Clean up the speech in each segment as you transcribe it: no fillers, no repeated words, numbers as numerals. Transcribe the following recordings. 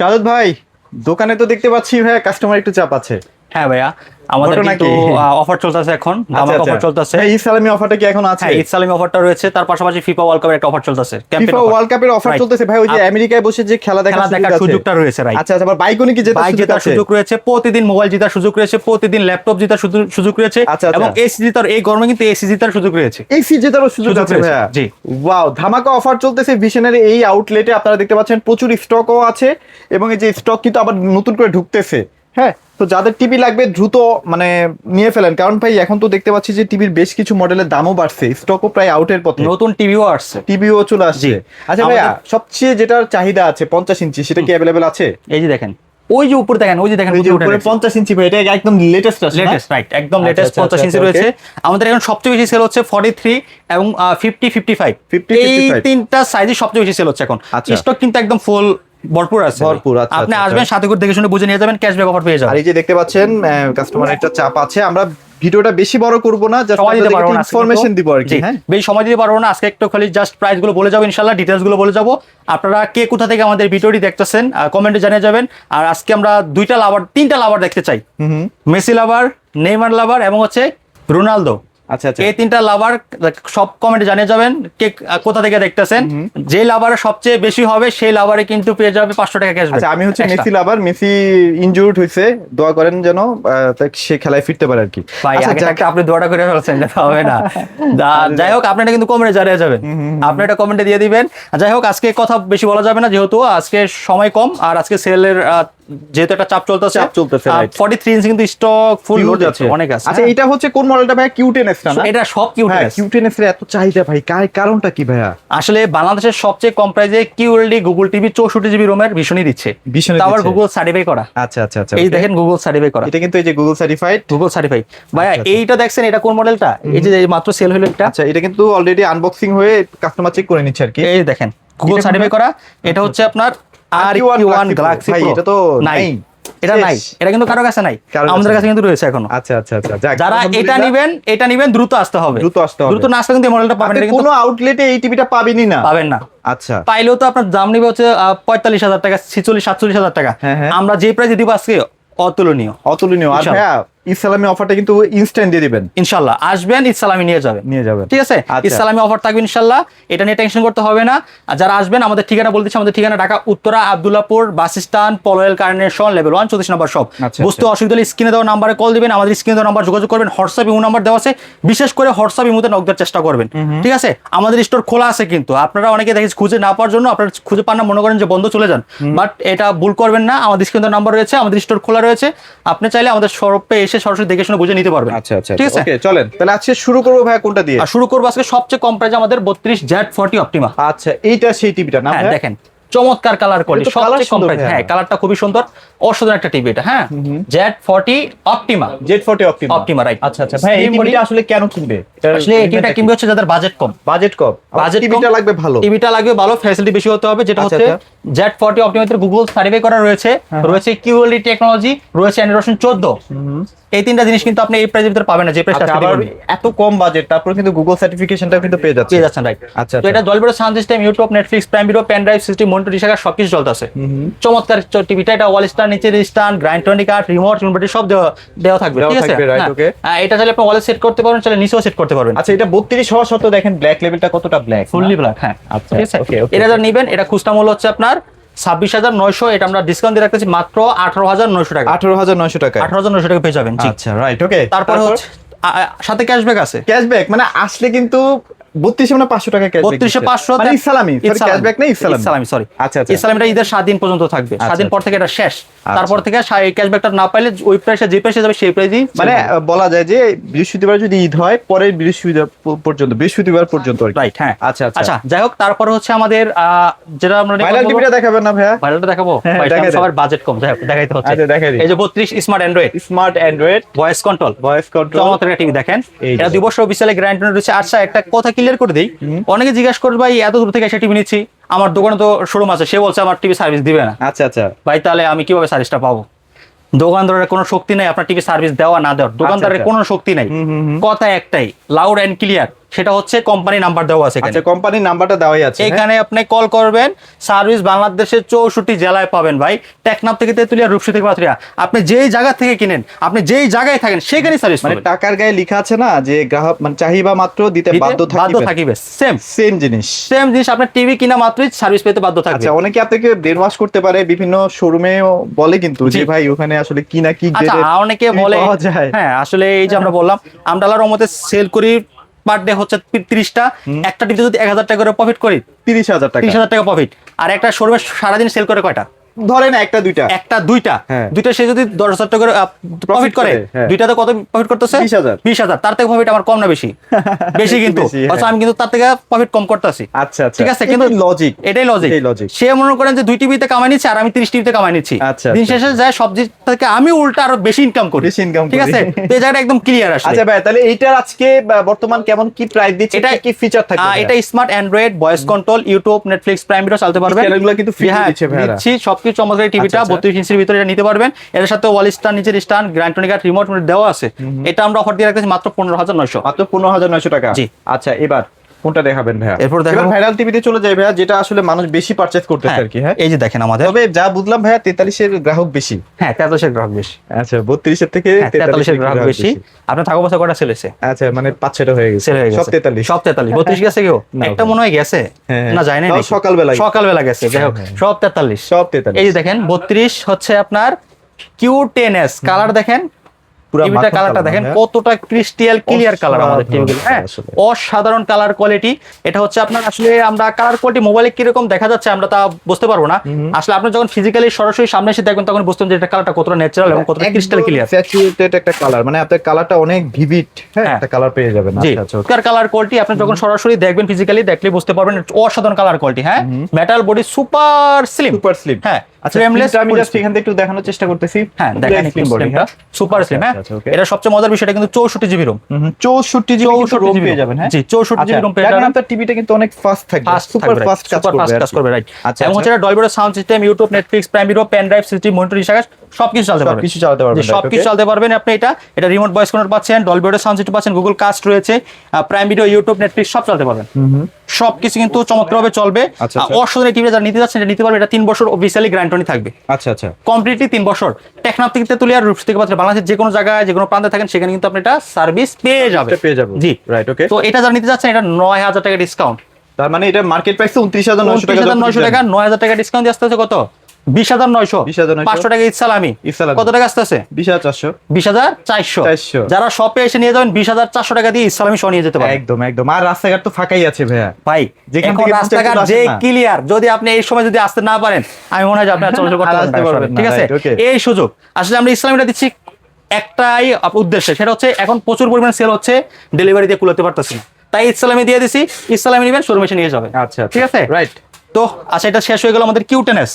শাহাদাত ভাই, দোকানে তো দেখতে পাচ্ছি ভাই কাস্টমার একটু চাপ আছে। হ্যাঁ ভাইয়া, আমাদের ঘটনা কিন্তু কি? অফার চলতেছে এখন, আচ্ছা ধামাকা আচ্ছা। অফার চলতেছে। ভাই, ইসলামী অফারটা কি এখন আছে? হ্যাঁ, ঈদ সালামি অফারটা রয়েছে, তার পাশাপাশি ফিফা ওয়ার্ল্ড কাপের একটা অফার চলতেছে, ক্যাম্পেইন ফিফা অফার। ওয়ার্ল্ড কাপের অফার Right. চলতেছে ভাই, ওই যে আমেরিকায় বসে যে খেলা দেখার খেলা সুযোগ দেখার আছে। সুযোগটা রয়েছে, রাইট। আচ্ছা আচ্ছা, আবার বাইকও কি জেতার বাইক সুযোগ জেতার আছে? সুযোগ রয়েছে, প্রতিদিন মোবাইল জেতার সুযোগ রয়েছে, প্রতিদিন ল্যাপটপ জেতার সুযোগ রয়েছে, আচ্ছা, আচ্ছা। এবং এসি জেতার, এই গরমে কিন্তু এসি জেতার সুযোগ রয়েছে। এসি জেতারও সুযোগ সুযোগ আছে রয়েছে, ভাইয়া। জি। ওয়াও, ধামাকা অফার চলতেছে ভিশনের এই আউটলেটে। আপনারা দেখতে পাচ্ছেন প্রচুর স্টকও আছে, এবং এই যে স্টক কিন্তু আবার নতুন করে ঢুকতেছে। হ্যাঁ, তো যাদের টিভি লাগবে দ্রুত মানে নিয়ে ফেলেন, কারণ ভাই এখন তো দেখতে পাচ্ছি যে টিভির বেশ কিছু মডেলের দামও বাড়ছে, স্টকও প্রায় আউটের পথে, নতুন টিভিও আসছে। টিভিও চলে আসছে। জি। আচ্ছা ভাইয়া, সবচেয়ে যেটার চাহিদা আছে 50 ইঞ্চি, সেটা কি অ্যাভেলেবেল আছে? এই যে দেখেন, ওই যে উপরে দেখেন, ওই যে দেখেন এই যে উপরে 50 ইঞ্চি ভাই, এটা একদম লেটেস্ট আছে না? লেটেস্ট, রাইট, একদম আচ্ছা, লেটেস্ট আচ্ছা, 50 ইঞ্চি আচ্ছা, রয়েছে। okay। আমাদের এখন সবচেয়ে বেশি সেল হচ্ছে 43 এবং 50 55। 50, এই 55 তিনটা সাইজে সবচেয়ে বেশি সেল হচ্ছে এখন। আচ্ছা। স্টক কিন্তু একদম ফুল ভরপুর আছে, ভরপুর, আচ্ছা, আপনি আচ্ছা, আসবেন, আচ্ছা। সাথে করে দেখে শুনে বুঝে নিয়ে যাবেন, ক্যাশব্যাক অফার পেয়ে আর যাবেন। এই যে দেখতে পাচ্ছেন কাস্টমার একটা চাপ আছে, আমরা ভিডিওটা বেশি বড় করব না, জাস্ট সময় দিতে পারবো না, ইনফরমেশন দিব আর কি। হ্যাঁ, বেশি সময় দিতে পারবো না আজকে, একটু খালি জাস্ট প্রাইস গুলো বলে যাবো, ইনশাল্লাহ ডিটেলস গুলো বলে যাবো। আপনারা কে কোথা থেকে আমাদের ভিডিওটি দেখতেছেন কমেন্টে জানিয়ে যাবেন। আর আজকে আমরা তিনটা লাভার দেখতে চাই, মেসি লাভার, নেইমার লাভার এবং হচ্ছে রোনালদো। আচ্ছা আচ্ছা। এই তিনটা লাভার সব কমেন্টে জানিয়ে যাবেন কে কোথা থেকে দেখতেছেন। যে লাভারে সবচেয়ে বেশি হবে সেই লাভারে কিন্তু পেয়ে যাবে 500 টাকা ক্যাশব্যাক। আচ্ছা, আমি হচ্ছে মেসি লাভার, মেসি ইনজুরড হয়েছে, দোয়া করেন যেন সে খেলায় ফিরতে পারে আর কি। ভাই আচ্ছা, আগে থাকতে আপনি দোয়াটা করে ফেলছেন, এটা হবে না। যাই হোক, আপনি এটা কিন্তু কমেন্টে জানিয়ে যাবেন, আপনি এটা কমেন্টে দিয়ে দিবেন। যাই হোক, আজকে কথা বেশি বলা যাবে না, যেহেতু আজকে সময় কম, আর আজকে সেলের যেহেতু একটা চাপ চলতেছে, 43 ইঞ্চি কিন্তু স্টক ফুল লোড আছে, অনেক আছে। আচ্ছা, এটা হচ্ছে কোন মডেলটা ভাই? কিউ10s না? এটা সব কিউটেনেস। কিউ10s এর এত চাহিদা ভাই, কারণটা কি ভাইয়া? আসলে বাংলাদেশের সবচেয়ে কম প্রাইসে কিউএলডি গুগল টিভি 64 জিবি রোমের ভীষণই দিচ্ছে, আবার গুগল সার্টিফাই করা। আচ্ছা আচ্ছা আচ্ছা, এই দেখেন গুগল সার্টিফাই করা, এটা কিন্তু এই যে গুগল সার্টিফাইড। Google certify. ভাইয়া আচ্ছা, এইটা দেখছেন, এটা কোন মডেলটা? এই যে মাত্র সেল হলো এটা। আচ্ছা, এটা কিন্তু অলরেডি আনবক্সিং হয়ে কাস্টমার চেক করে নিচ্ছে আর কি। এই দেখেন গুগল সার্টিফাই করা, এটা হচ্ছে আপনার RQ1 গ্যালাক্সি ভাই, প্রো। এটা তো নাই, এটা নাই, এটা কিন্তু কারো কাছে নাই, আমাদের কাছে কিন্তু রয়েছে এখনো। আচ্ছা আচ্ছা আচ্ছা, যাক, যারা এটা নিবেন দ্রুত আসতে হবে, দ্রুত আসতে হবে। দ্রুত না আসলে কিন্তু এই মডেলটা পাবেন না, কিন্তু কোনো আউটলেটে এই টিভিটা পাবেনই না, পাবেন না। আচ্ছা, পাইলেও তো আপনার দাম নিবে হচ্ছে 45,000 টাকা, 46-47,000 টাকা। হ্যাঁ, হ্যাঁ। আমরা যে প্রাইসে দিব আজকে অতুলনীয়। আর ভাইয়া, ইসলামী অফারটা কিন্তু ইনস্ট্যান্ট দিয়ে দিবেন। ইনশাল্লাহ আসবেন, ইসলামি নিয়ে যাবেন। ঠিক আছে, ইসলামি অফার থাকবে ইনশাল্লাহ, এটা নিয়ে টেনশন করতে হবে না। আর যারা আসবেন, আমাদের ঠিকানা বলতেছি, আমাদের ঠিকানা Dhaka Uttara Abdullahpur bus stand, Polwel carnation, level 1, 34 নম্বর শপ। বুঝতে অসুবিধা হলে স্ক্রিনে দেওয়া নাম্বারে কল দিবেন, আমাদের স্ক্রিনে দেওয়া নাম্বার যোগাযোগ করবেন, হোয়াটসঅ্যাপ ইমো নাম্বার দেওয়া আছে, বিশেষ করে হোয়াটসঅ্যাপ ইমোতে নক দেওয়ার চেষ্টা করবেন। ঠিক আছে, আমাদের স্টোর খোলা আছে, কিন্তু আপনারা অনেকে দেখেন খুঁজে না পাওয়ার জন্য, আপনারা খুঁজে পান না, মনে করেন যে বন্ধ, চলে যান, বাট এটা ভুল করবেন না। আমাদের স্ক্রিনে দেওয়া নাম্বার রয়েছে, আমাদের স্টোর খোলা রয়েছে, আপনি চাইলে আমাদের শপে এসে সরাসরি দেখে শুনে বুঝে নিতে পারবেন। আচ্ছা আচ্ছা, ঠিক আছে, ওকে, চলেন তাহলে আজকে শুরু করবো ভাই, কোনটা দিয়ে শুরু করবো? আজকে সবচেয়ে কম প্রাইসে আমাদের 32Z40 অপটিমা। আচ্ছা, এইটা সেই টিভিটা না? হ্যাঁ, দেখেন চমৎকার কালার কোয়ালিটি, সবচেয়ে কম প্রাইস। হ্যাঁ, হ্যাঁ, কালারটা খুবই সুন্দর, অসাধারণ একটা টিভি এটা। হ্যাঁ, Z40 Optima, Z40 Optima, right. আচ্ছা আচ্ছা ভাই, এই টিভিটা আসলে কেন কিনবে? আসলে এই টিভিটা কিনবে হচ্ছে যাদের বাজেট কম, টিভিটা লাগবে ভালো, টিভিটা লাগবে ভালো, ফ্যাসিলিটি বেশি হতে হবে, যেটা হচ্ছে Z40 অপটিমাতে গুগল সার্ভে করা রয়েছে, রয়েছে কিউএলডি টেকনোলজি, রয়েছে অ্যান্ড্রয়েড 14। এই তিনটা জিনিস কিন্তু আপনি এই প্রাইসের ভিতরে পাবেন না, যে প্রাইসটা এত কম বাজেট, তারপর কিন্তু গুগল সার্টিফিকেশনটাও কিন্তু পেয়ে যাচ্ছেন, রাইট? আচ্ছা, তো এটা Dolby sound system, YouTube, Netflix, Prime Video, pen drive system, monitor, ডিসকা সবকিছু চলতেছে। চমৎকার টিভিটা, এটা ওয়াল স্টার, নিচে স্ট্যান্ড, গ্রাইন্ড 20 কার্ড, রিমোট, ইনভার্টার সব দেওয়া থাকবে। ঠিক আছে, এটা চাইলে আপনি ওয়ালে সেট করতে পারবেন, চাইলে নিচেও সেট করতে পারবেন। আচ্ছা, এটা 32 হওয়া সত্ত্বেও দেখেন ব্ল্যাক লেভেলটা কতটা ব্ল্যাক, ফুললি ব্ল্যাক। হ্যাঁ, আচ্ছা, ঠিক আছে। এটা যারা নেবেন, এটা খুচরা মূল্য হচ্ছে আপনার 26,900, এটা আমরা ডিসকাউন্ট দিয়ে রাখতেছি মাত্র 18,900 টাকা। 18,900 টাকা, 18,900 টাকা পেয়ে যাবেন। আচ্ছা, রাইট, ওকে। তারপর হচ্ছে সাথে ক্যাশব্যাক আছে। ক্যাশব্যাক মানে আসলে কিন্তু 32 মানে 500 টাকা ক্যাশব্যাক, 32,500 মানে ইসলামি, সরি ক্যাশব্যাক না, ইসলামি, সরি। আচ্ছা আচ্ছা, ইসলামিটা ঈদের 7 দিন পর্যন্ত থাকবে, 7 দিন পর থেকে এটা শেষ। তারপর থেকে এই ক্যাশব্যাকটা না পাইলে ওই প্রাইসে যে প্রাইসে যাবে সেই প্রাইসই, মানে বলা যায় যে বৃহস্পতিবার যদি ঈদ হয়, পরের বৃহস্পতিবার পর্যন্ত, রাইট। হ্যাঁ, আচ্ছা আচ্ছা, আচ্ছা। যাই হোক, তারপর হচ্ছে আমাদের যেটা আমরা ভাইরাল টিভিটা দেখাবেন না ভাইয়া? ভাইরালটা দেখাবো, সবার বাজেট কম, যাই হোক দেখাইতে হচ্ছে। আচ্ছা, দেখাই দিই। এই যে 32 স্মার্ট অ্যান্ড্রয়েড ভয়েস কন্ট্রোল, চমৎকার একটা টিভি দেখেন। এটা 2 বছর অফিসিয়ালি গ্যারান্টি রয়েছে। আচ্ছা, একটা কথা ক্লিয়ার করে দেই, অনেকে জিজ্ঞাসা করবে ভাই এত দূর থেকে এসে টিভি নিচ্ছি, আমার দোকানে তো শোরুম আছে, সে বলছে আমার টিভি সার্ভিস দিবে না। আচ্ছা আচ্ছা ভাই, তাহলে আমি কিভাবে সার্ভিসটা পাবো? দোকানদারের কোনো শক্তি নাই আপনার টিভি সার্ভিস দেওয়া না দেওয়ার, দোকানদারের কোনো শক্তি নাই। কথা একটাই, লাউড এন্ড ক্লিয়ার, সেটা হচ্ছে কোম্পানি নাম্বার দেওয়া আছে এখানে। আচ্ছা, কোম্পানির নাম্বারটা দেওয়াই আছে। এখানে আপনি কল করবেন, সার্ভিস বাংলাদেশের 64 জেলায় পাবেন ভাই। টেকনাফ থেকে তেতুলিয়া, রূপসী থেকে পাথরিয়া, আপনি যেই জায়গা থেকে কিনেন, আপনি যেই জায়গায় থাকেন সেখানেই সার্ভিস মানে পাবেন। টাকার গায়ে লেখা আছে না যে গ্রাহক মানে চাহিদা মাত্র দিতে বাধ্য থাকিবে। সেম জিনিস। আপনি টিভি কিনা মাত্রই সার্ভিস পেতে বাধ্য থাকবে। আচ্ছা, অনেকে আপনাকে ব্রেন ওয়াশ করতে পারে, বিভিন্ন শোরুমেও বলে কিন্তু যে ভাই ওখানে আসলে কি না কি আচ্ছা, অনেকে বলে হ্যাঁ আসলে এই যে আমরা বললাম আমরা আল্লাহর রহমতে সেল করি পার ডে হচ্ছে 30টা, একটা টিভিতে যদি 1000 টাকা করে প্রফিট করি 30,000 টাকা, 30,000 টাকা প্রফিট। আর একটা শোরুমে সারাদিন সেল করে কয়টা? ধরেন একটা দুইটা, দুইটা সে যদি 10,000 টাকা করে প্রফিট করে, দুইটাতে কত প্রফিট করতেছে? 20,000। তার থেকে প্রফিট আমার কম না বেশি? বেশি কিন্তু আমি কিন্তু তার থেকে প্রফিট কম করতেছি। আচ্ছা, ঠিক আছে, কিন্তু লজিক, এটাই লজিক। সে মনে করেন যে 2 টিভিতে কামাই নিচ্ছে আর আমি 30 টিভিতে কামাই নিচ্ছি, দিন শেষে যায় সবজি থেকে আমি উল্টা আরো বেশি ইনকাম করি। ঠিক আছে, তো এই জায়গাটা একদম ক্লিয়ার আসলে। আচ্ছা ভাই, তাহলে এইটার আজকে বর্তমান কেমন কি প্রাইস দিচ্ছে, এটা কি ফিচার থাকবে? এটা smart Android, voice control, YouTube, Netflix, Prime video চালাতে পারবেন। চ্যানেলগুলো কিন্তু ফ্রি দিচ্ছে ভাই, দিচ্ছি সবকিছু। চমৎকার টিভিটা 32 ইঞ্চির ভিতরে এটা নিতে পারবেন। এর সাথে ওয়াল স্ট্যান্ড, নিচের স্ট্যান্ড, গ্র্যান্ড কার্ড, রিমোট দেওয়া আছে। এটা আমরা অফার দিয়ে রাখতেছি মাত্র 15,900। মাত্র 15,900 টাকা। জি। আচ্ছা, এবার কোনটা দেখাবেন ভাইয়া? এরপর দেখেন ভাইরাল টিভিতে চলে যায় ভাইয়া, যেটা আসলে মানুষ বেশি পারচেজ করতেছে আর কি। হ্যাঁ, এই যে দেখেন আমাদের, তবে যা বুঝলাম ভাইয়া 43 এর গ্রাহক বেশি। হ্যাঁ, 43 এর গ্রাহক বেশি। আচ্ছা, 32 এর থেকে 43 এর গ্রাহক বেশি। আপনার থাকা বছর কয়টা সেল হয়েছে? আচ্ছা, মানে 5-6টা হয়ে গেছে। সব 43, সব 43। 32 গেছে কেউ? একটা মনে হয় গেছে না, যায় না, সকালবেলা গেছে। যাই হোক, সব 43। এই যে দেখেন 32 হচ্ছে আপনার Q10s। কালার দেখেন, টিভিটা কালারটা দেখেন কতটা ক্রিস্টাল ক্লিয়ার কালার আমাদের টিভিগুলো। হ্যাঁ, অসাধারণ কালার কোয়ালিটি। এটা হচ্ছে আপনার আসলে আমরা কালার কোয়ালিটি মোবাইলে কিরকম দেখা যাচ্ছে আমরা তা বুঝতে পারবো না। আসলে আপনি যখন ফিজিক্যালি সরাসরি সামনে এসে দেখবেন তখন বুঝতে পারবেন যে এটা কালারটা কতটা ন্যাচারাল এবং কতটা ক্রিস্টাল ক্লিয়ার। স্যাচুরেটেড একটা কালার, মানে আপনার কালারটা অনেক ভিভিড। হ্যাঁ, একটা কালার পেয়ে যাবেন। আচ্ছা, কালার কোয়ালিটি আপনি যখন সরাসরি দেখবেন, ফিজিক্যালি দেখলে বুঝতে পারবেন অসাধারণ কালার কোয়ালিটি। হ্যাঁ, মেটাল বডি, সুপার স্লিম। হ্যাঁ, ফ্রেমলেস। আমি জাস্ট এখান থেকে একটু দেখানোর চেষ্টা করতেছি। হ্যাঁ, দেখেন স্লিমটা সুপার স্লিম। হ্যাঁ, এটা সবচেয়ে মজার বিষয়টা কিন্তু 64 জিবি রোম। 64 জিবি পেয়ে যাবেন। হ্যাঁ, জি, 64 জিবি রোম পেয়ে যাবেন। আপনার টিভিটা কিন্তু অনেক ফাস্ট থাকবে, সুপার ফাস্ট কাজ করবে। রাইট। আচ্ছা, এবং হচ্ছে Dolby sound system, YouTube, Netflix, Prime Video, pen drive, system, monitor, Instagram সবকিছু চালাতে পারবেন। সবকিছু চালাতে পারবেন আপনি। এটা রিমোট ভয়েস কন্ট্রোল পাচ্ছেন, ডলবি সাউন্ড সিস্টেম পাচ্ছেন, গুগল কাস্ট রয়েছে, প্রাইম ভিডিও, ইউটিউব, নেটফ্লিক্স সব চালাতে পারবেন। সবকিছু কিন্তু চমৎকারভাবে চলবে। অসাধারণ টিভি যারা নিতে যাচ্ছেন এটা নিতে পারবেন। এটা 3 বছর অফিসিয়ালি গ্যারান্টি থাকবে। আচ্ছা, কমপ্লিটলি 3 বছর। টেকনাফ থেকে তেতুলিয়া, রূপসী থেকে পাথরিয়া, বাংলাদেশের যে কোনো জায়গায় যে কোনো প্রান্তে থাকেন সেখানে কিন্তু আপনি এটা সার্ভিস পেয়ে যাবেন। জি, রাইট। ওকে, তো এটা যারা নিতে যাচ্ছেন এটা 9,000 টাকা ডিসকাউন্ট। তার মানে এটা মার্কেট প্রাইস 29,900 টাকা। 9,000 টাকা ডিসকাউন্ট দিয়ে আসতেছে কত? 20,900। 500 টাকা ইসলামি। কত টাকা আসতেছে? 20,400। 20,400। যারা শপে এসে নিয়ে যাবেন 20,400 টাকা দিয়ে ইসলামি সহ নিয়ে যেতে পারেন। একদম। আর রাস্তাঘাট তো ফাঁকাই আছে ভাইয়া ভাই, যেখান থেকে রাস্তাঘাট যে ক্লিয়ার। যদি আপনি এই সময় যদি আসতে না পারেন, আমি মনে হয় যে আপনি চলাচল করতে পারবেন। ঠিক আছে, এই সুযোগ আসলে আমরা ইসলামিটা দিচ্ছি একটাই উদ্দেশ্যে, সেটা হচ্ছে এখন প্রচুর পরিমাণে সেল হচ্ছে, ডেলিভারি দিয়ে কুলাতে পারতেছি না, তাই ইসলামি দিয়ে দিছি। ইসলামি নিবেন, শোরুমে এসে নিয়ে যাবেন। আচ্ছা, ঠিক আছে, রাইট। তো আচ্ছা, এটা শেষ হয়ে গেল আমাদের Q10s।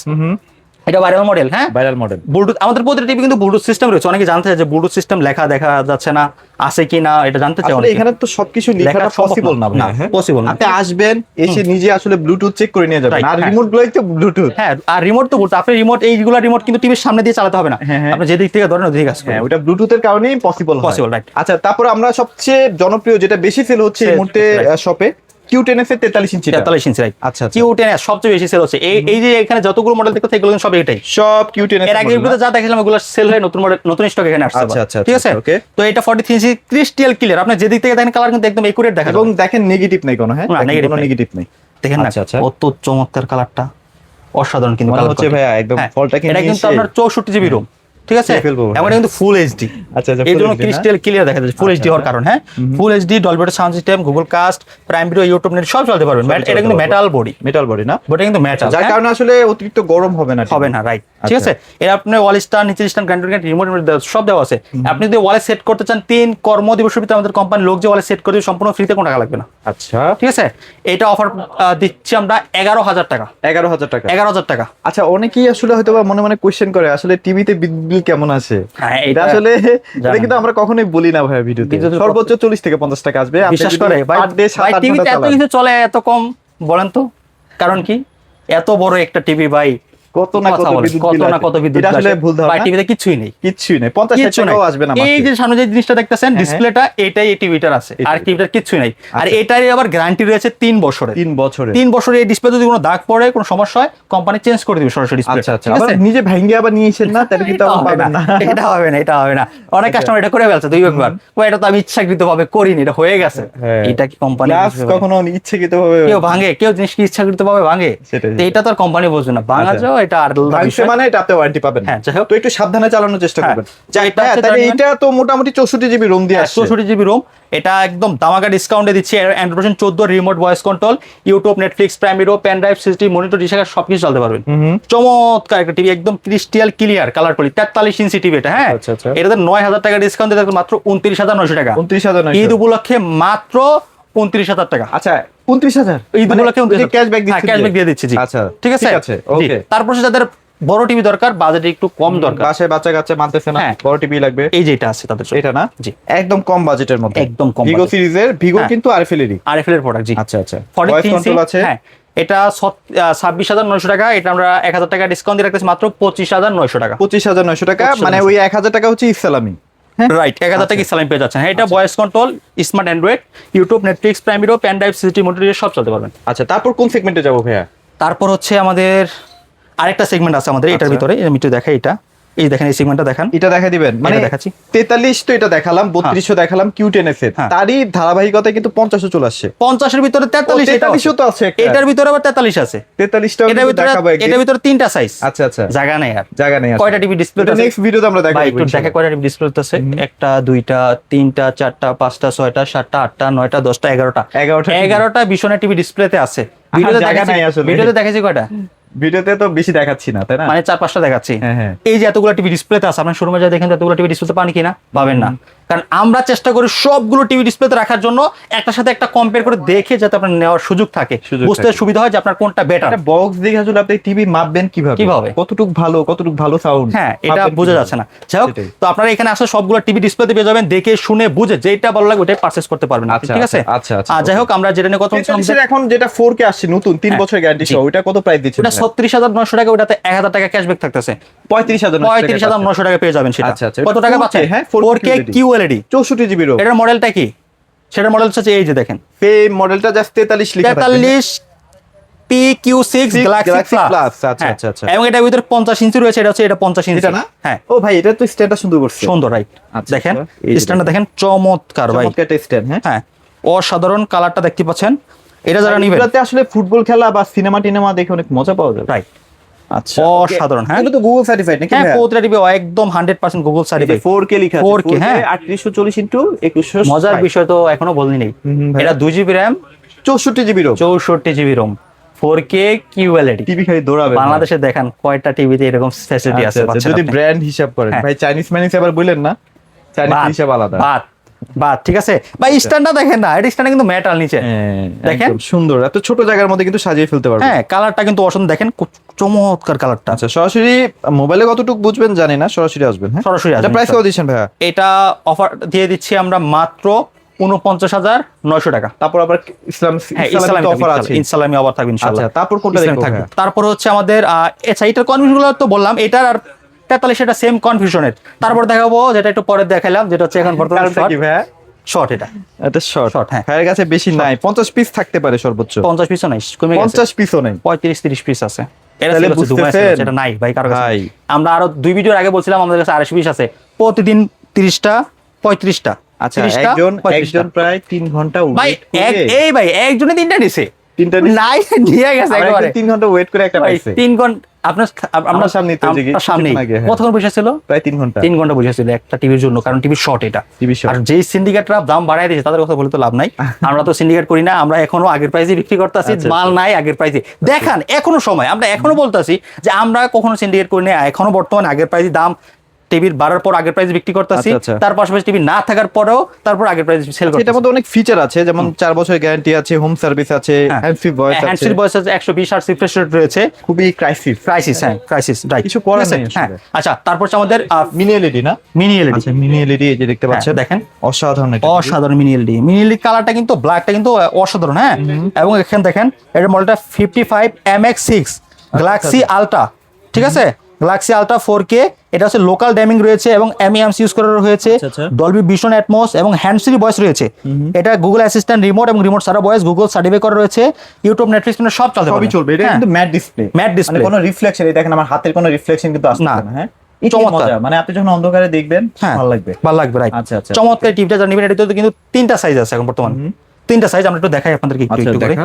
এটা ভাইরাল মডেল। হ্যাঁ, ভাইরাল মডেল। ব্লুটুথ, আমাদের প্রতিটা টিভি কিন্তু ব্লুটুথ সিস্টেম রয়েছে। অনেকে জানতে চায় যে ব্লুটুথ সিস্টেম লেখা দেখা যাচ্ছে না, আছে কি না, এটা জানতে চাই। এখানে তো সবকিছু লেখাটা পসিবল না ভাই। পসিবল না। আপনি আসবেন, এসে নিজে আসলে ব্লুটুথ চেক করে নিয়ে যাবেন। আর রিমোট গুলোই তো ব্লুটুথ। হ্যাঁ, আর রিমোট তো ব্লুটুথ। আপনি রিমোট, এইগুলা রিমোট কিন্তু টিভির সামনে দিয়ে চালাতে হবে না। আপনি যে দিক থেকে ধরেন ওই দিকে কাজ করবেন। ওটা ব্লুটুথের কারণেই পসিবল, রাইট। আচ্ছা, তারপর আমরা সবচেয়ে জনপ্রিয় যেটা বেশি সেল হচ্ছে এই মুহূর্তে শপে, Q10s এর 43 ইঞ্চি। 43 ইঞ্চি, রাইট। আচ্ছা, Q10s সবচেয়ে বেশি সেল হচ্ছে। এই যে এখানে যতগুলো মডেল দেখতে এগুলো সব এটাই, সব Q10s। এর আগে যা দেখালাম ওগুলো সেল হয়ে নতুন মডেল, নতুন স্টক এখানে আসছে। আচ্ছা, ঠিক আছে, ওকে। তো এটা 43 ইঞ্চি ক্রিস্টাল ক্লিয়ার। আপনি যে দিক থেকে দেখেন কালার কিন্তু একদম একুরেট দেখা যায়। এবং দেখেন নেগেটিভ নাই কোনো। হ্যাঁ, কোনো নেগেটিভ নাই। দেখেন না কত চমৎকার কালারটা, অসাধারণ কিন্তু কালার হচ্ছে ভাইয়া একদম ফলটাকে নিয়ে। এটা কিন্তু আপনার 64 জিবি রোম। ঠিক আছে, এবং এটা কিন্তু ফুল এইচডি। আচ্ছা, এই জন্য ক্রিস্টাল ক্লিয়ার দেখা যাচ্ছে ফুল এইচডি হওয়ার কারণ। হ্যাঁ, full HD, Dolby sound system, Google Cast, Prime Video, YouTube, net সব চলতে পারবেন। এটা কিন্তু মেটাল বডি না, বডি কিন্তু মেটাল, যার কারণে আসলে অতিরিক্ত গরম হবে না। রাইট। ঠিক আছে, এটা আপনি ওয়াল স্ট্যান্ড, নিচের স্ট্যান্ড, গ্রাইন্ডার, রিমোট সব দেওয়া আছে। আপনি যদি ওয়ালে সেট করতে চান 3 কর্মদিবসের ভিতরে আমাদের কোম্পানির লোক যে ওয়ালে সেট করে সম্পূর্ণ ফ্রিতে, কোনো টাকা লাগবে না। আচ্ছা, ঠিক আছে, এটা অফার দিচ্ছি আমরা 11,000 টাকা। 11,000 টাকা। 11,000 টাকা। আচ্ছা, অনেকেই আসলে হয়তো মনে মনে কোশ্চেন করে আসলে টিভিতে বিল কেমন আছে। এটা আসলে এটা কিন্তু আমরা কখনোই বলি না ভাই ভিডিওতে। সর্বোচ্চ 40 থেকে 50 টাকা আসবে। বিশ্বাস করে ভাই, টিভিতে এত কিছু চলে এত কম, বলেন তো কারণ কি? এত বড় একটা টিভি ভাই, কত না কত বিদ্যুৎ বিল কত না কত বিদ্যুৎ এটা আসলে ভুল ধারণা। ভাই টিভিতে কিছুই নেই, কিচ্ছুই নেই, 50-60 টাকাও আসবে না। এই যে সামনে যে জিনিসটা দেখতেছেন ডিসপ্লেটা, এটাই এই টিভিটার আছে, আর টিভিটার কিছুই নেই। আর এটারই আবার গ্যারান্টি রয়েছে 3 বছরের। 3 বছরে এই ডিসপ্লে যদি কোনো দাগ পড়ে, কোনো সমস্যা হয়, কোম্পানি চেঞ্জ করে দিবে সরাসরি ডিসপ্লে। আচ্ছা, আবার নিজে ভাঙিয়ে আবার নিয়েছেন না, তাহলে কিন্তু আবার পাবেন না। এটা হবে না, এটা হবে না। অনেক কাস্টমার এটা করে ফেলছে 2 একবার, এটা তো আমি ইচ্ছাকৃতভাবে করিনি, এটা হয়ে গেছে। এটা কি কোম্পানি কখনো ইচ্ছাকৃতভাবে কেউ ভাঙে? কেউ জিনিস কি ইচ্ছাকৃতভাবে ভাঙে? তো এটা তো আর কোম্পানি বুঝবে না, ভাঙা যাও এটা আর ভাঙছে মানে এটা আপনি ওয়ারেন্টি পাবেন। হ্যাঁ, যাই হোক, তো একটু সাবধানে চালানোর চেষ্টা করবেন। এটা তো মোটামুটি 64 জিবি রোম দিয়ে আসছে। 64 জিবি রোম, এটা একদম দামাকা ডিসকাউন্টে দিচ্ছি। Android version 14 remote voice control, YouTube, Netflix, Prime Video, pen drive, CCTV, monitor, display সবকিছু চালাতে পারবেন। চমৎকার একটা টিভি, একদম crystal clear colour quality, 43 inch TV এটা। হ্যাঁ, এটাতে 9000 টাকা ডিসকাউন্ট দিতে মাত্র 29900 টাকা। 29900 ঈদ উপলক্ষে মাত্র 29000 টাকা। আচ্ছা, 29000 ঈদ উপলক্ষে ক্যাশব্যাক দিচ্ছি। ক্যাশব্যাক দিয়ে দিচ্ছি। জি, আচ্ছা, ঠিক আছে, ওকে। তারপর যাদের বড় টিভি দরকার, বাজেট একটু কম দরকার, বাসায় বাচ্চা কাচ্চা মানতেছে না, বড় টিভি লাগবে, এই যেটা আছে তাদের জন্য। এটা না? জি, একদম কম বাজেটের মধ্যে, একদম কম ভিগো সিরিজের, ভিগো কিন্তু আরএফএল এর প্রোডাক্ট। জি, আচ্ছা, ভয়েস কন্ট্রোল আছে। হ্যাঁ, এটা 26900 টাকা। এটা আমরা 1000 টাকা ডিসকাউন্ট দিয়ে রাখতেছি মাত্র 25900 টাকা। 25900 টাকা, মানে ওই 1000 টাকা হচ্ছে ইসলামি। রাইট, 1000 টাকা ইসলামি পেয়ে যাচ্ছেন। হ্যাঁ, এটা voice control, smart Android, YouTube, Netflix, Prime Video, pen drive, CCTV, monitor সব চলতে পারবেন। আচ্ছা, তারপর কোন সেগমেন্টে যাবো ভাইয়া? তারপর হচ্ছে আমাদের আরেকটা সেগমেন্ট আছে আমাদের এটার ভিতরে, আমি একটু দেখাই। এই দেখেন, এই সেগমেন্টটা দেখান। এটা দেখা দিবেন, মানে দেখাচ্ছি 43 তো এটা দেখালাম, 3200 দেখালাম Q10 এর, তারই ধারাবাহিকতায় কিন্তু 50 চলে আসছে। 50 এর ভিতরে 43 তো আছে, এটার ভিতরে আবার 43 আছে। 43টা এটার ভিতরে দেখাবো, এটার ভিতরে 3টা সাইজ। আচ্ছা, জায়গা নেই আর, জায়গা নেই। কয়টা টিভি ডিসপ্লে আছে নেক্সট ভিডিওতে আমরা দেখাবো। একটু দেখে কয়টা টিভি ডিসপ্লে আছে। 1টা 2টা 3টা 4টা 5টা 6টা 7টা 8টা 9টা 10টা 11টা বিশনের টিভি ডিসপ্লেতে আছে। ভিডিওতে দেখাচ্ছি কয়টা? ভিডিওতে তো বেশি দেখাচ্ছি না, তাই না? মানে 4-5টা দেখাচ্ছি। এই যে এতগুলো টিভি ডিসপ্লেতে আছে, আপনার শোরুমে যা দেখেন এতগুলো টিভি ডিসপ্লেতে পান কিনা? পাবেন না, কারণ আমরা চেষ্টা করি সবগুলো টিভি ডিসপ্লেতে রাখার জন্য, একটার সাথে একটা কম্পেয়ার করে দেখে যাতে আপনার নেওয়ার সুযোগ থাকে, বুঝতে সুবিধা হয় যে আপনার কোনটা বেটার। বক্স দেখে আসলে আপনি টিভি মাপবেন কিভাবে, কতটুকু ভালো সাউন্ড, হ্যাঁ, এটা বোঝা যাচ্ছে না। যাই হোক, তো আপনারা এখানে আসলে সবগুলো টিভি ডিসপ্লেতে পেয়ে যাবেন, দেখে শুনে বুঝে যেটা ভালো লাগে ওটাই পারচেজ করতে পারবেন, ঠিক আছে? আচ্ছা, আর যাই হোক, আমরা যেটা নিয়ে কথা বলছিলাম, এখন যেটা 4K আসছে নতুন 3 বছর গ্যারান্টি সহ, ওটা কত প্রাইস দিচ্ছেন? ওটা 36900 টাকা, ওটাতে 1000 টাকা ক্যাশব্যাক থাকতেছে। 35900 টাকা পেয়ে যাবেন। সেটা আচ্ছা, কত টাকা পাচ্ছেন? 4K QLED 64 GB ROM. এটার মডেলটা কি? সেটার মডেল হচ্ছে এই যে দেখেন, এই মডেলটা জাস্ট 43 লেখা থাকবে, 43 PQ6 গ্যালাক্সি প্লাস। আচ্ছা, এবং এটার ভিতরে 50 ইঞ্চি রয়েছে, এটা হচ্ছে 50 ইঞ্চি। এটা না? হ্যাঁ। ও ভাই, এটা তো স্ট্যান্ডটা সুন্দর করছে, সুন্দর, রাইট। দেখেন স্ট্যান্ডটা দেখেন, চমৎকার ভাই, চমৎকার একটা স্ট্যান্ড। হ্যাঁ, অসাধারণ কালারটা দেখতে পাচ্ছেন। এটা যারা নিবেন, এটাতে আসলে ফুটবল খেলা বা সিনেমা দেখে অনেক মজা পাওয়া যায়। রাইট, আচ্ছা, অসাধারণ। হ্যাঁ, এটা তো গুগল সার্টিফাইড নাকি? হ্যাঁ, প্রতিটা টিভি একদম 100% গুগল সার্টিফাইড। 4K লেখা আছে, 4K, হ্যাঁ, 3840x2100। মজার বিষয় তো এখনো বলিনি নেই, এটা 2GB RAM 64 GB ROM, 64 GB ROM, 4K QLED TV খালি দৌড়াবে। বাংলাদেশে দেখেন কয়টা টিভিতে এরকম ফ্যাসিলিটি আছে? যদি ব্র্যান্ড হিসাব করেন ভাই, চাইনিজ ম্যানিস আবার বললেন না, চাইনিজ হিসাব আলাদা। বাদ ঠিক আছে ভাই, স্ট্যান্ডটা দেখেন না, এটা স্ট্যান্ড কিন্তু মেটাল নিচে, দেখেন সুন্দর, এত ছোট জায়গার মধ্যে কিন্তু সাজিয়ে ফেলতে পারবেন। হ্যাঁ, কালারটা কিন্তু অসাধারণ, দেখেন চমৎকার কালারটা। আচ্ছা, সরাসরি মোবাইলে কতটুকু বুঝবেন জানি না, সরাসরি আসবেন। হ্যাঁ, সরাসরি আসবেন। প্রাইস কত দিচ্ছেন ভাইয়া? এটা অফার দিয়ে দিচ্ছি আমরা মাত্র 49900 টাকা। তারপর আবার ইসলামিক অফার আছে, ইসলামি অফার থাকবে ইনশাআল্লাহ। আচ্ছা, তারপর কোনটা দেখবো? তারপর হচ্ছে আমাদের এটার কনফিউশনগুলো তো বললাম, এটার আর 43 সেটা সেম কনফিউশনের। তারপর দেখাবো যেটা একটু পরে দেখাইলাম, যেটা হচ্ছে এখন বর্তমানে শর্ট। এটা শর্ট। হ্যাঁ, ভাইয়ের কাছে বেশি নাই, 50 পিস থাকতে পারে সর্বোচ্চ। 50 পিসও নাই, কমে গেছে, 50 পিসও নাই, 35-30 পিস আছে। এটা নাই ভাই কারো কাছে। আমরা আরো 2 ভিডিওর আগে বলছিলাম আমাদের কাছে 250 পিস আছে, প্রতিদিন 30টা 35টা। আচ্ছা, একজন প্রায় 3 ঘন্টা ওয়েট করে, এই ভাই একজনে 3টা নিছে, 3টা নাই দিয়ে গেছে একবারে। 3 ঘন্টা ওয়েট করে একটা পাইছে। 3 ঘন্টা আপনার সামনে তো যে সামনে কতক্ষণ বসে ছিল? প্রায় 3 ঘন্টা। 3 ঘন্টা বসে ছিল একটা টিভির জন্য, কারণ টিভি শর্ট। এটা টিভি শর্ট। আর যেই সিন্ডিকেটরা দাম বাড়ায় দিয়েছে তাদের কথা বলে তো লাভ নাই, আমরা তো সিন্ডিকেট করি না, আমরা এখনো আগের প্রাইসে বিক্রি করতেছি, মাল নাই আগের প্রাইসে। দেখান এখনো সময়, আমরা এখনো বলতেছি যে আমরা কখনো সিন্ডিকেট করি না, এখনো বর্তমানে আগের প্রাইসে দাম টিভির বাড়ার পর আগের প্রাইস বিক্রি করতেছি, তার পাশাপাশি টিভি না থাকার পরেও তারপর আগের প্রাইস সেল করতেছি। এটার মধ্যে অনেক ফিচার আছে, যেমন 4 বছরের গ্যারান্টি আছে, হোম সার্ভিস আছে, হ্যান্ড ফ্রি ভয়েস আছে, হ্যান্ড ফ্রি ভয়েস আছে, 120 হার্টজ রিফ্রেশ রেট রয়েছে, খুবই ক্রাইসিস। হ্যাঁ, ক্রাইসিস রাইট, কিছু করার নেই। হ্যাঁ, আচ্ছা, তারপর আমাদের মিনি এলইডি না, মিনি এলইডি। আচ্ছা, মিনি এলইডি এই যে দেখতে পাচ্ছেন, দেখেন অসাধারণ, এটা অসাধারণ মিনি এলইডি। মিনি এলইডি কালারটা কিন্তু ব্ল্যাকটা কিন্তু অসাধারণ। হ্যাঁ, এবং এখানে দেখেন এর মডেলটা 55MX6 গ্যালাক্সি আলট্রা ঠিক আছে, গ্যালাক্সি আলট্রা 4K, এটা হচ্ছে লোকাল ড্যামিং রয়েছে এবং এমইএমসি ইউজ করা হয়েছে, ডলবি ভিশন অ্যাটমস এবং হ্যান্ডস ফ্রি ভয়েস রয়েছে। এটা গুগল অ্যাসিস্ট্যান্ট রিমোট এবং রিমোট ছাড়া ভয়েস গুগল সার্টিফাই করা রয়েছে, ইউটিউব নেটফ্লিক্স সব সবই চলবে। এটা কিন্তু ম্যাট ডিসপ্লে, ম্যাট ডিসপ্লে, কোনো রিফ্লেকশন, এই দেখেন আমার হাতের কোনো রিফ্লেকশন কিন্তু আসছে না। হ্যাঁ, চমৎকার, মানে আপনি যখন অন্ধকারে দেখবেন ভালো লাগবে, ভালো লাগবে, রাইট। আচ্ছা আচ্ছা, চমৎকার টিপটা যা নেবেন। এটাতে কিন্তু 3টা সাইজ আছে এখন বর্তমানে, 3টা সাইজ আমরা একটু দেখাই আপনাদেরকে একটু একটু করে।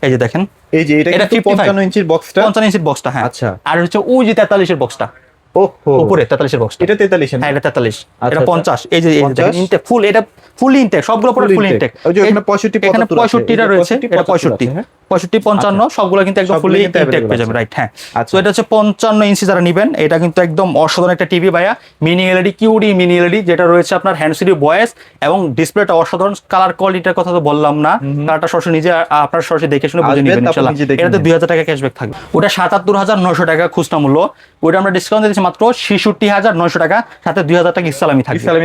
এই যে দেখেন, এই যে এটা কিন্তু 55 ইঞ্চির বক্সটা, 55 ইঞ্চির বক্সটা, হ্যাঁ। আচ্ছা, আর হচ্ছে ওই যে 43 এর বক্সটা, ওহো উপরে 43 এর বক্সটা, এটা 43, হ্যাঁ এটা 43, আচ্ছা, এটা 50। এই যে দেখেন ইনটেক ফুল, এটা ফুল ইনটেক, সবগুলো পুরো ফুল ইনটেক। ওই যে এখানে 65 এখানে 65টা রয়েছে, এটা 65 55 সবগুলো কিন্তু একদম ফুলি ইনটেক পেয়ে যাবেন, রাইট। হ্যাঁ, তো এটা হচ্ছে 55 ইঞ্চি যারা নেবেন, এটা কিন্তু একদম অসাধারণ একটা টিভি ভাইয়া। Mini LED, QD mini LED, যেটা রয়েছে আপনার হ্যান্ডস ফ্রি ভয়েস এবং ডিসপ্লেটা অসাধারণ। কালার কোয়ালিটির কথা তো বললাম না, কালারটা সরাসরি নিজে আপনার সরাসরি দেখে শুনে বুঝে নেবেন ইনশাআল্লাহ। এটাতে 2000 টাকা ক্যাশব্যাক থাকবে। ওটা 77900 টাকা খুচরা মূল্য, ওটা আমরা ডিসকাউন্ট দিয়েছি মাত্র 66900 টাকা, সাথে 2000 টাকা ইসলামি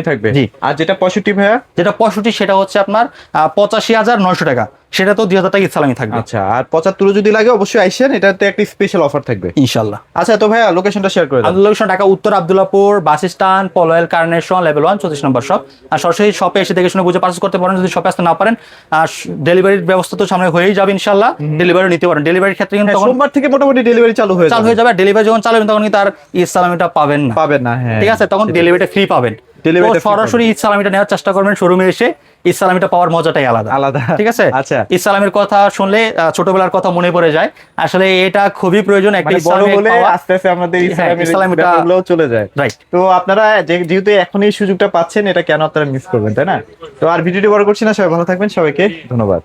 থাকবে। জি। আর যেটা 65 ভাইয়া, যেটা 65 সেটা হচ্ছে আপনার 85900 টাকা, সেটা তো 2000 টাকা ইসলামি থাকবে। আচ্ছা, আর 75 যদি লাগে অবশ্যই আইসেন, এটাতে একটা স্পেশাল অফার থাকবে ইনশাআল্লাহ। আচ্ছা, তো ভাইয়া লোকেশনটা শেয়ার করে দাও। লোকেশন ঢাকা উত্তর Abdullahpur bus stand, Polwel carnation, level 1 34 নম্বর শপ। আর সরাসরি শপে এসে দেখে শুনে বুঝে পারচেজ করতে পারেন। যদি শপে আসতে না পারেন, ডেলিভারির ব্যবস্থা তো সামনে হয়েই যাবে ইনশাআল্লাহ, ডেলিভারি নিতে পারেন। ডেলিভারির ক্ষেত্রে কিন্তু সোমবার থেকে মোটামুটি ডেলিভারি চালু হয়ে যাবে। ডেলিভারি যখন চালাবেন তখন কিন্তু আর ইসলামিটা পাবেন না, হ্যাঁ, ঠিক আছে, তখন ডেলিভারিটা ফ্রি পাবেন। সরাসরি ইসলামিটা নেওয়ার চেষ্টা করবেন শোরুমে এসে, ইসলামিটা পাওয়ার মজাটাই আলাদা, ঠিক আছে। আচ্ছা, ইসলামের কথা শুনলে ছোটবেলার কথা মনে পড়ে যায়। আসলে এটা খুবই প্রয়োজন, একটা আস্তে আস্তে আমাদের ইসলামিটা চলে যায়, রাইট। তো আপনারা যেহেতু এখন এই সুযোগটা পাচ্ছেন, এটা কেন আপনারা মিস করবেন, তাই না? তো আর ভিডিওটি বড় করছি না, সবাই ভালো থাকবেন, সবাইকে ধন্যবাদ।